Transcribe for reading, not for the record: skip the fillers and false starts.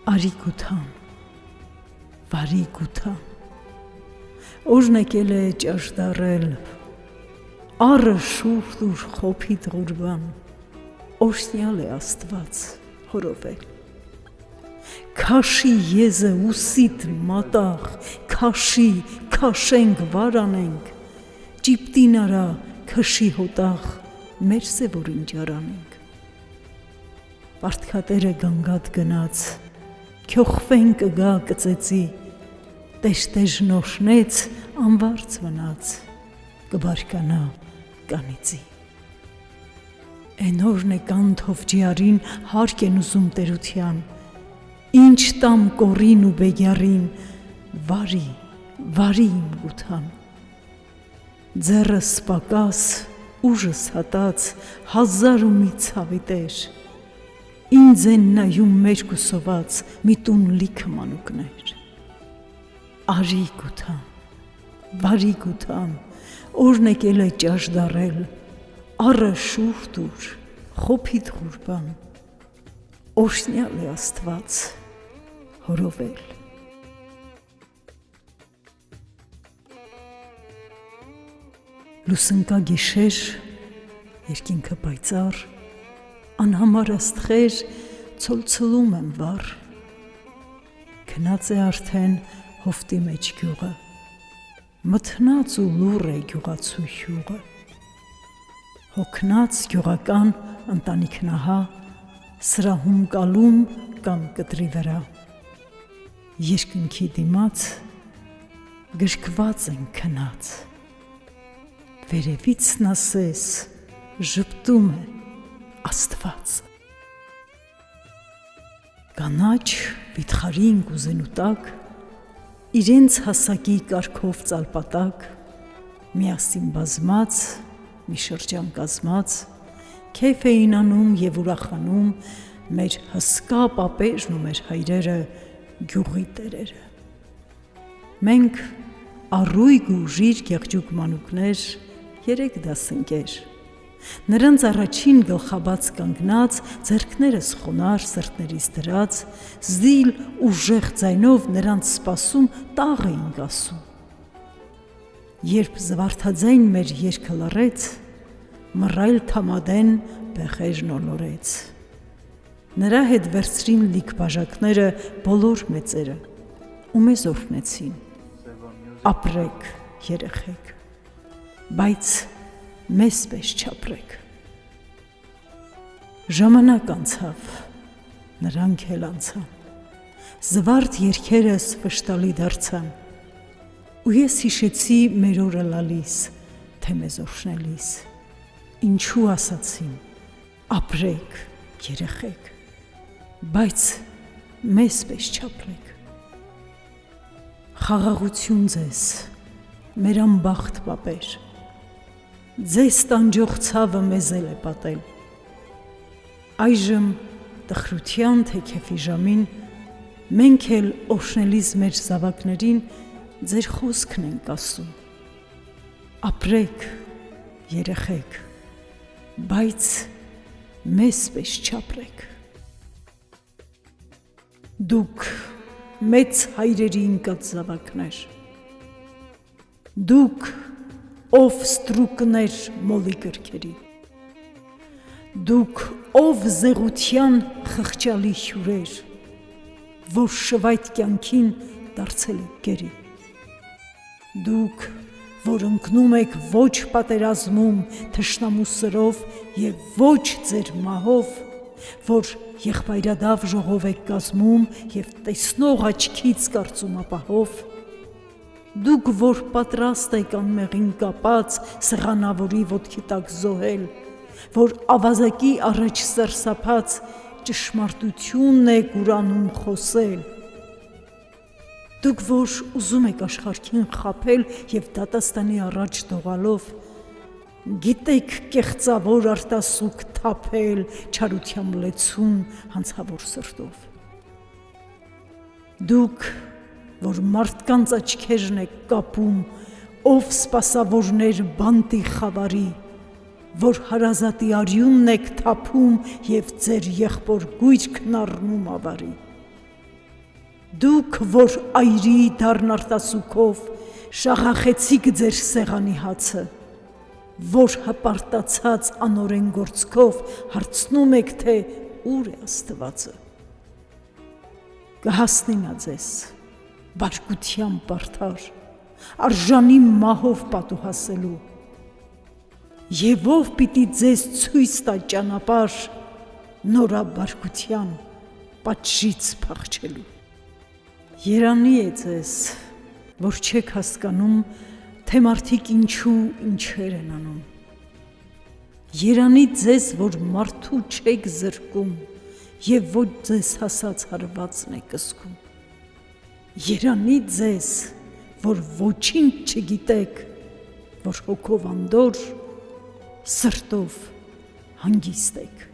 Արի գութան, վարի գութան, օրն եկել է ճաշդարել, առը շուրդ ուր խոփիտ ղուրբան, օրհնյալ է Աստված հորովել։ Քաշի եզը ուսիտ մատաղ, քաշի, քաշենք վարանենք, ճիպտին արա քշի հոտաղ, մերս է որ ինչ արանենք։ Պարտքատերը գանգատ գնաց, քյոխվեն կգա կծեցի, տեշտեժ նոշնեց, անվարձ մնաց, կբարկանա կանիծի։ Էն օրն է կանթով ջիարին հարկ են ուզում տերության, ինչ տամ կորին ու բեգյարին, վարի, վարի իմ գութան։ Ձեռս պակաս, ուժս հատած, հազար ու մի ցավիտեր, ինձ են նայում մեր կուսոված մի տուն լիքը մանուկներ։ Արի գութան, վարի գութան, օրն եկել է ճաշդարել, առը շուրդ ուր, խոփիտ ղուրբան, օրհնյալ է Աստված հորովել։ Լուսնկա գիշեր, երկինքը պայծառ, անհամար աստղեր ցոլցլում եմ վառ, քնած է արդեն հովտի մեջ գյուղը, մթնած ու լուռ է գյուղացու հյուղը, հոգնած գյուղական ընտանիքնահա, սրահում կալում կամ կտրի վրա, երկնքի դիմաց գրկված են քնած, վերևից նասես ժպտում է Աստված։ Կանաչ վիթխարին կուզենու տակ, իրենց հասակի կարգով ծալպատակ, միասին բազմած, մի շրջան կազմած, քեյֆ էին անում և ուրախանում մեր հսկա պապերն ու մեր հայրերը, գյուղի տերերը։ Մենք առույգ ու ուժիր գեղջուկ մանուկներ, 3 դասընկեր, նրանց առաջին գլխաբաց կանգնած, ձեռքներս խոնար սրտներիս դրած, զիլ ուժեղ ձայնով նրանց սպասում տաղ էինք ասում։ Երբ զվարթաձայն մեր երգը լռեց, մռայլ թամադեն բեղերն ոլորեց։ Նրա հետ վերցրին լիք բաժակները բոլոր մեծերը ու մեզ օրհնեցին. ապրեք երեխեք, բայց մեզ պես չապրեք։ Ժամանակ անցավ, նրանք էլ անցան, զվարթ երգերս վշտալի դարձան, ու ես հիշեցի մեր օրը լալիս, թե մեզ օրհնելիս, ինչու ասացին, ապրեք երեխեք, բայց մեզ պես չապրեք։ Խաղաղություն ձեզ, մեր անբախտ պապեր, ձեզ տանջող ցավը մեզ էլ է պատել։ Այժմ տխրության թե քեֆի ժամին մենք էլ օրհնելիս մեր զավակներին ձեր խոսքն ենք ասում. ապրեք երեխեք, բայց մեզ պես չապրեք։ Դուք մեծ հայրերի ընկած զավակներ, դուք ով ստրուկներ մոլի գրքերի, դուք ով զեղության խղճալի հյուրեր, որ շվայտ կյանքին դարձել եք գերի, դուք որ ընկնում եք ոչ պատերազմում թշնամու սրով և ոչ ձեր մահով, որ եղբայրադավ ժողով եք կազմում և տեսնող աչքից կարծում ապահով, դուք որ պատրաստ եք անմեղին կապած սեղանավորի ոտքի տակ զոհել, որ ավազակի առաջ սարսափած ճշմարտությունն եք ուրանում խոսել, դուք որ ուզում եք աշխարհքին խաբել և դատաստանի առաջ դողալով, գիտեք կեղծավոր արտասուք թափել չարությամբ լեցուն հանցավոր սրտով, դուք որ մարդկանց աչքերն եք կապում, ով սպասավորներ բանտի խավարի, որ հարազատի արյունն եք թափում և ձեր եղբոր գույքն առնում ավարի, Դուք, որ այրի դառն արտասուքով շաղախեցիք ձեր սեղանի հացը, որ հպարտացած անօրեն գործքով հարցնում եք, թե ուր է Աստվածը։ Կհասնի նա ձեզ բարկության բարդար, արժանի մահով պատուհասելու, եւ ով պիտի ձեզ ցույց տա ճանապարհ նորաբարկության պատժից փախչելու։ Երանի է ձեզ, որ չեք հասկանում, թե մարդիկ ինչու ինչեր են անում։ Երանի ձեզ, որ մարդու չեք զրկում եւ ոչ ձեզ հասած հարվածն եք զգում։ Երանի ձեզ, որ ոչինչ չգիտեք, որ հոգով անդոր, սրտով հանգիստ եք։